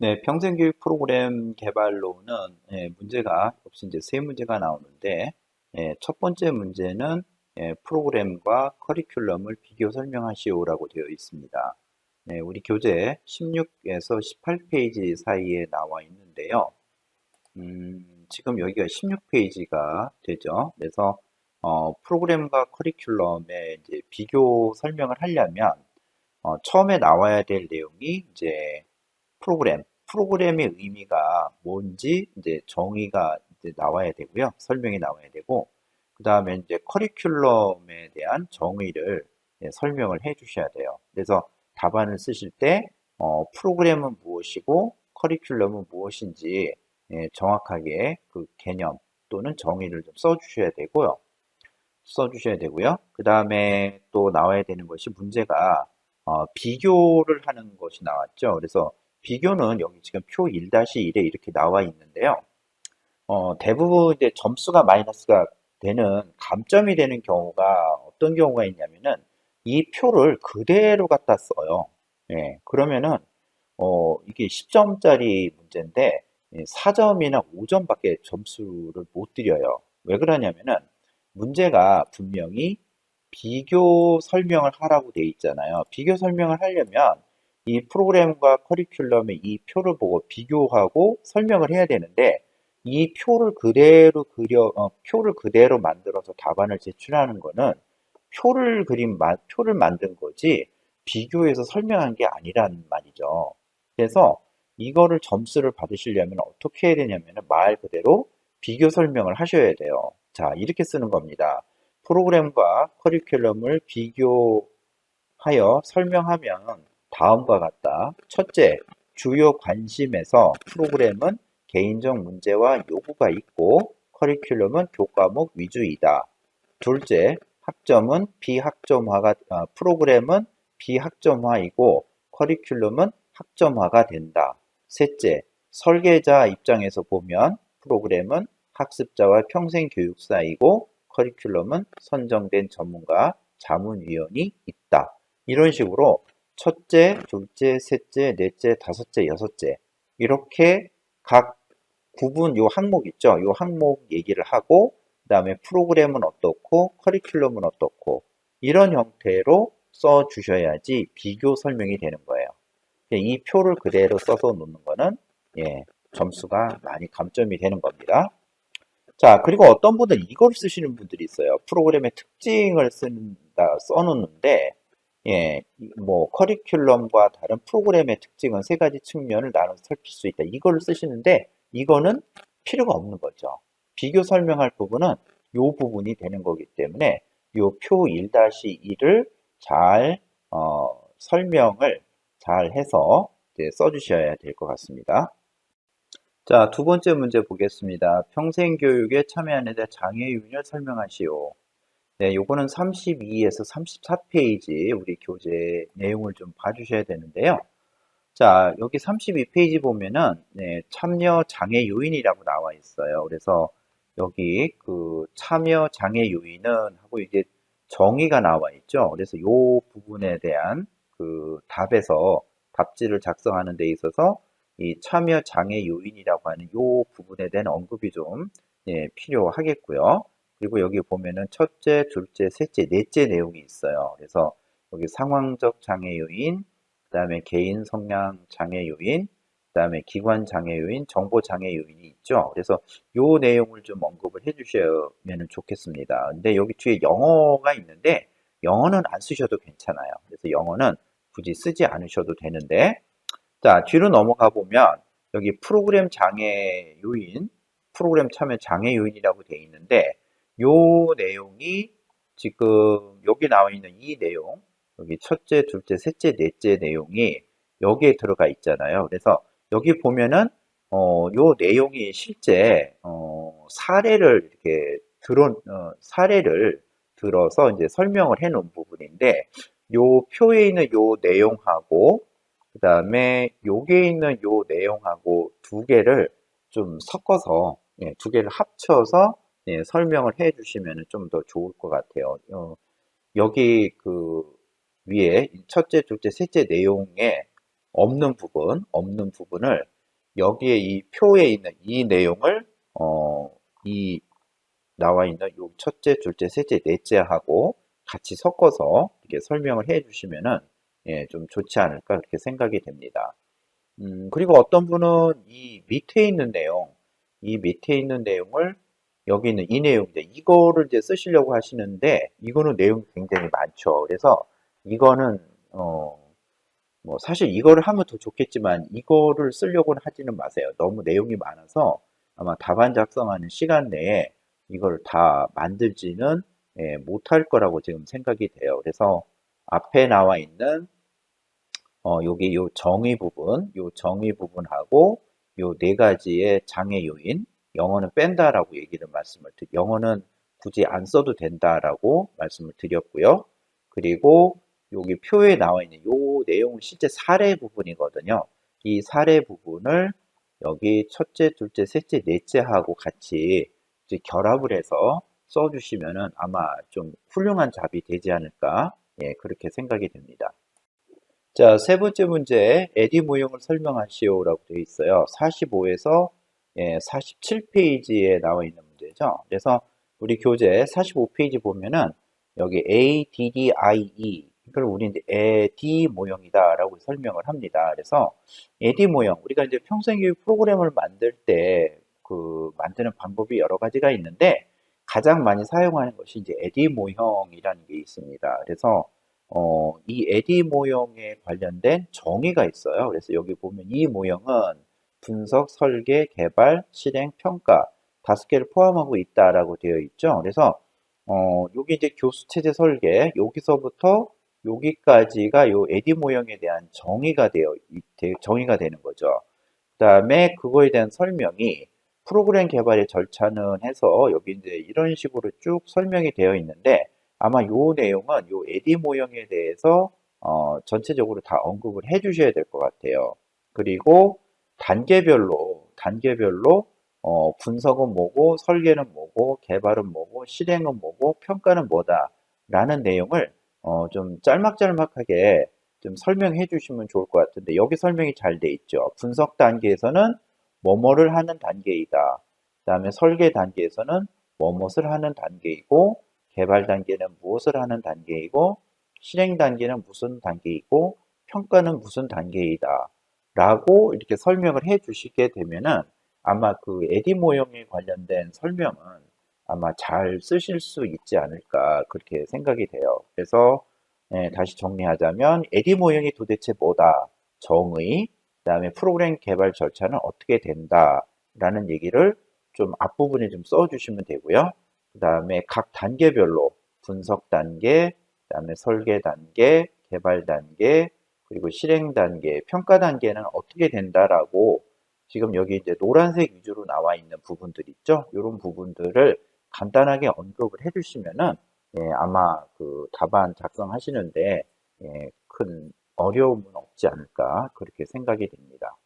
네, 평생교육 프로그램 개발로는 문제가 역시 이제 세 문제가 나오는데 첫 번째 문제는 프로그램과 커리큘럼을 비교 설명하시오라고 되어 있습니다. 네, 우리 교재 16에서 18페이지 사이에 나와 있는데요. 지금 여기가 16페이지가 되죠. 그래서 프로그램과 커리큘럼의 이제 비교 설명을 하려면 처음에 나와야 될 내용이 이제 프로그램의 의미가 뭔지 이제 정의가 이제 나와야 되고요. 설명이 나와야 되고, 그 다음에 이제 커리큘럼에 대한 정의를 설명을 해 주셔야 돼요. 그래서 답안을 쓰실 때, 프로그램은 무엇이고, 커리큘럼은 무엇인지 정확하게 그 개념 또는 정의를 좀 써주셔야 되고요. 그 다음에 또 나와야 되는 것이 문제가 비교를 하는 것이 나왔죠. 그래서 비교는 여기 지금 표 1-1에 이렇게 나와 있는데요. 대부분 이제 점수가 마이너스가 되는 감점이 되는 경우가 어떤 경우가 있냐면은 이 표를 그대로 갖다 써요. 예, 그러면은 이게 10점짜리 문제인데 4점이나 5점밖에 점수를 못 드려요. 왜 그러냐면은 문제가 분명히 비교 설명을 하라고 돼 있잖아요. 비교 설명을 하려면 이 프로그램과 커리큘럼의 이 표를 보고 비교하고 설명을 해야 되는데 이 표를 그대로 만들어서 답안을 제출하는 거는 표를 만든 거지 비교해서 설명한 게 아니란 말이죠. 그래서 이거를 점수를 받으시려면 어떻게 해야 되냐면 말 그대로 비교 설명을 하셔야 돼요. 자, 이렇게 쓰는 겁니다. 프로그램과 커리큘럼을 비교하여 설명하면 다음과 같다. 첫째, 주요 관심에서 프로그램은 개인적 문제와 요구가 있고 커리큘럼은 교과목 위주이다. 둘째, 프로그램은 비학점화이고 커리큘럼은 학점화가 된다. 셋째, 설계자 입장에서 보면 프로그램은 학습자와 평생교육사이고 커리큘럼은 선정된 전문가, 자문위원이 있다. 이런 식으로 첫째, 둘째, 셋째, 넷째, 다섯째, 여섯째 이렇게 각 구분 요 항목 있죠? 요 항목 얘기를 하고 그다음에 프로그램은 어떻고 커리큘럼은 어떻고 이런 형태로 써 주셔야지 비교 설명이 되는 거예요. 이 표를 그대로 써서 놓는 거는 점수가 많이 감점이 되는 겁니다. 자, 그리고 어떤 분들은 이걸 쓰시는 분들이 있어요. 프로그램의 특징을 써놓는데, 뭐, 커리큘럼과 다른 프로그램의 특징은 세 가지 측면을 나눠서 살필 수 있다. 이걸 쓰시는데, 이거는 필요가 없는 거죠. 비교 설명할 부분은 이 부분이 되는 거기 때문에, 요 표 1-1을 잘, 설명을 잘 해서 써주셔야 될 것 같습니다. 자, 두 번째 문제 보겠습니다. 평생교육에 참여하는 데 장애 요인을 설명하시오. 네, 요거는 32에서 34페이지 우리 교재 내용을 좀 봐주셔야 되는데요. 자, 여기 32페이지 보면은 참여 장애 요인이라고 나와 있어요. 그래서 여기 그 참여 장애 요인은 하고 이게 정의가 나와 있죠. 그래서 요 부분에 대한 그 답지를 작성하는 데 있어서 이 참여 장애 요인이라고 하는 요 부분에 대한 언급이 좀 필요하겠고요. 그리고 여기 보면은 첫째, 둘째, 셋째, 넷째 내용이 있어요. 그래서 여기 상황적 장애 요인, 그 다음에 개인 성향 장애 요인, 그 다음에 기관 장애 요인, 정보 장애 요인이 있죠. 그래서 요 내용을 좀 언급을 해주시면 좋겠습니다. 근데 여기 뒤에 영어가 있는데 영어는 안 쓰셔도 괜찮아요. 그래서 영어는 굳이 쓰지 않으셔도 되는데 자, 뒤로 넘어가 보면 여기 프로그램 참여 장애 요인이라고 되어 있는데 요 내용이 지금 여기 나와 있는 이 내용, 여기 첫째, 둘째, 셋째, 넷째 내용이 여기에 들어가 있잖아요. 그래서 여기 보면은 요 내용이 실제 사례를 들어서 이제 설명을 해 놓은 부분인데 요 표에 있는 요 내용하고 그 다음에 여기에 있는 요 내용하고 두 개를 좀 섞어서 두 개를 합쳐서 설명을 해 주시면 좀 더 좋을 것 같아요. 여기 그 위에 첫째, 둘째, 셋째 내용에 없는 부분을 여기에 이 표에 있는 이 내용을 이 나와 있는 요 첫째, 둘째, 셋째, 넷째하고 같이 섞어서 이렇게 설명을 해 주시면은 예, 좀 좋지 않을까 그렇게 생각이 됩니다. 그리고 어떤 분은 이 밑에 있는 내용을 여기 있는 이 내용인데 이거를 이제 쓰시려고 하시는데 이거는 내용이 굉장히 많죠. 그래서 이거는 뭐 사실 이거를 하면 더 좋겠지만 이거를 쓰려고는 하지는 마세요. 너무 내용이 많아서 아마 답안 작성하는 시간 내에 이걸 다 만들지는 예, 못할 거라고 지금 생각이 돼요. 그래서 앞에 나와 있는 여기 요 정의 부분하고 요 네 가지의 장애 요인, 영어는 뺀다라고 영어는 굳이 안 써도 된다라고 말씀을 드렸고요. 그리고 여기 표에 나와 있는 요 내용은 실제 사례 부분이거든요. 이 사례 부분을 여기 첫째, 둘째, 셋째, 넷째하고 같이 이제 결합을 해서 써주시면은 아마 좀 훌륭한 답이 되지 않을까, 예, 그렇게 생각이 됩니다. 자, 세 번째 문제, 에디 모형을 설명하시오라고 되어 있어요. 45에서 47페이지에 나와 있는 문제죠. 그래서 우리 교재 45페이지 보면은 여기 ADDIE, 이걸 우리 이제 에디 모형이다라고 설명을 합니다. 그래서 에디 모형, 우리가 이제 평생교육 프로그램을 만들 때 그 만드는 방법이 여러 가지가 있는데 가장 많이 사용하는 것이 이제 에디 모형이라는 게 있습니다. 그래서 이 에디 모형에 관련된 정의가 있어요. 그래서 여기 보면 이 모형은 분석, 설계, 개발, 실행, 평가 5개를 포함하고 있다라고 되어 있죠. 그래서 여기 이제 교수 체제 설계 여기서부터 여기까지가 요 에디 모형에 대한 정의가 되는 거죠. 그다음에 그거에 대한 설명이 프로그램 개발의 절차는 해서 여기 이제 이런 식으로 쭉 설명이 되어 있는데 아마 요 내용은 요 에디 모형에 대해서 전체적으로 다 언급을 해 주셔야 될 것 같아요. 그리고 단계별로 분석은 뭐고 설계는 뭐고 개발은 뭐고 실행은 뭐고 평가는 뭐다라는 내용을 좀 짤막짤막하게 좀 설명해 주시면 좋을 것 같은데 여기 설명이 잘 돼 있죠. 분석 단계에서는 뭐뭐를 하는 단계이다. 그다음에 설계 단계에서는 뭐뭇을 하는 단계이고 개발 단계는 무엇을 하는 단계이고 실행 단계는 무슨 단계이고 평가는 무슨 단계이다. 라고 이렇게 설명을 해 주시게 되면은 아마 그 에디 모형에 관련된 설명은 아마 잘 쓰실 수 있지 않을까 그렇게 생각이 돼요. 그래서 다시 정리하자면 에디 모형이 도대체 뭐다? 정의, 그다음에 프로그램 개발 절차는 어떻게 된다라는 얘기를 좀 앞부분에 좀 써주시면 되고요. 그다음에 각 단계별로 분석 단계, 그다음에 설계 단계, 개발 단계, 그리고 실행 단계, 평가 단계는 어떻게 된다라고 지금 여기 이제 노란색 위주로 나와 있는 부분들 있죠? 이런 부분들을 간단하게 언급을 해주시면은 아마 그 답안 작성하시는데 큰 어려움은 없지 않을까 그렇게 생각이 됩니다.